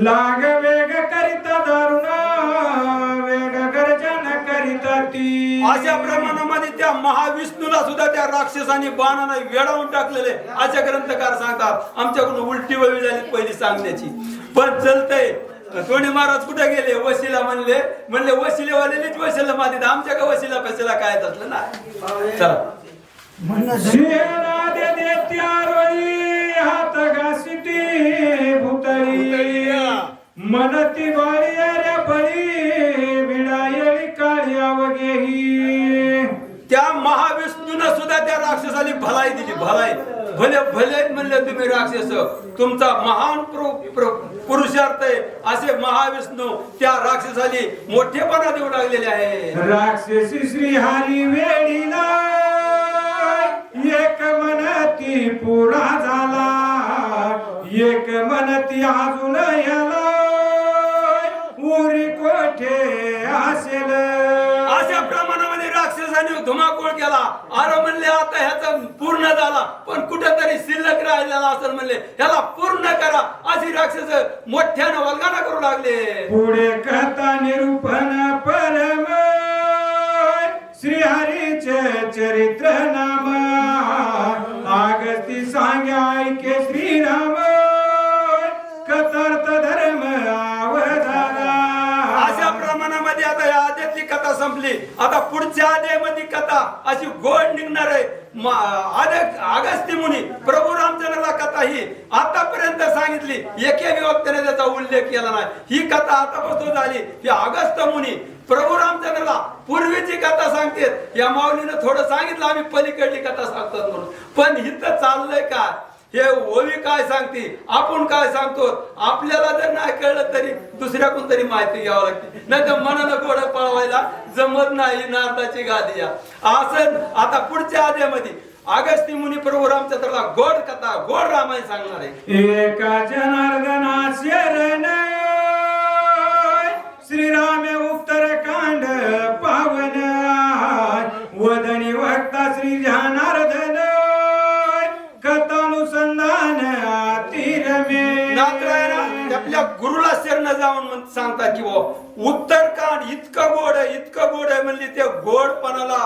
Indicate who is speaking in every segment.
Speaker 1: लाग वेग करिता दारुणा वेग गर्जन करिता ती.
Speaker 2: अशा प्रमाणामध्ये त्या महाविष्णूला सुद्धा त्या राक्षसाने बाणाने वेडावून टाकलेले अशा ग्रंथकार सांगतात. आमच्याकडून उलटी वळी झाली पहिली सांगण्याची. पण चलतय सोने महाराज कुठे गेले? वशिला म्हणले वशिलेवालेच वशिला मातीत, आमच्या का वशिला फशिला काय असलं ना. चला
Speaker 1: हात घासिती भुतळी मनती बाळी रे बळी विडायळी काळ्या वगेही.
Speaker 2: त्या महाविष्णूनं सुद्धा त्या राक्षसाला भलाई दिली. भलाई भले भले म्हणले तुम्ही राक्षस, तुमचा महान पुरुषार्थ आहे असे महाविष्णू त्या राक्षसाली मोठेपणा देऊ लागलेले आहे.
Speaker 1: राक्षसी श्री हरी वेडीला एक मनती पुरा झाला एक मनती अजून याला उरी कोठे असेल.
Speaker 2: अशा प्रमाणामध्ये राक्षसाने धुमाकूळ केला. अरे म्हणले आता ह्याचा पूर्ण झाला, पण कुठेतरी शिल्लक राहिलेला असेल म्हणले ह्याला पूर्ण करा. अशी राक्षस मोठ्यानं वल्गाना करू लागले.
Speaker 1: पुढे कथा निरूपण परम श्रीहरीचे चरित्र नाम आगती सांग्या ऐके श्रीराम कथार्थ धर्म आवधारा.
Speaker 2: अशा प्रमाणामध्ये आता या आद्यातली कथा संपली. आता पुढच्या आद्यामध्ये कथा अशी गोड निघणार आहे. अगस्त्य मुनी प्रभू रामचंद्राला कथा ही आतापर्यंत सांगितली, एके व्यक्तीने त्याचा उल्लेख केला नाही. ही कथा आतापासून झाली. ही अगस्त्य मुनी प्रभू रामचंद्राला पूर्वीची कथा सांगतात. या माऊलीनं थोडं सांगितलं, आम्ही पलीकडली कथा सांगतो म्हणून. पण इथं चाललंय का हे ओवी काय सांगते, आपण काय सांगतो. आपल्याला जर नाही कळलं तरी दुसऱ्या कोणतरी माहिती घ्यावं लागते, नाही तर मनानं घोडं पळवायला जमत नाही. नारदाची गादी या असं. आता पुढच्या आद्यामध्ये अगस्त्य मुनी प्रभू रामचंद्राला गोड कथा गोड रामायण सांगणार आहे.
Speaker 1: एका जनार्दना शरण श्रीराम उत्तरकांड पावन वदनी वक्ता श्री जनार्दन कथानुसंधान तीरमे.
Speaker 2: आपल्या गुरुला शरण जाऊन सांगतात की उत्तरकांड इतकं गोड आहे म्हणली त्या गोडपणाला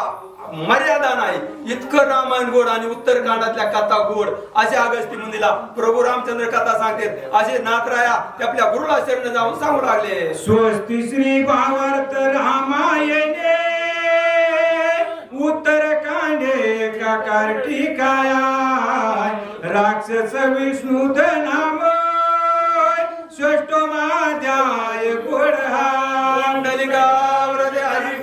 Speaker 2: मर्यादा नाही. इतकं रामायण गोड आणि उत्तरकांडातल्या कथा गोड असे अगस्त्य मुनीला प्रभू रामचंद्र कथा सांगतात. असे नाथराया आपल्या गुरुला शरण जाऊन सांगू लागले.
Speaker 1: स्वस्ती श्री भावार्थ रामायणे उत्तरकांडे काकार टिकाया राक्षस विष्णू नाम षष्टमाध्याय गोड हा.
Speaker 2: मंडलिका हरी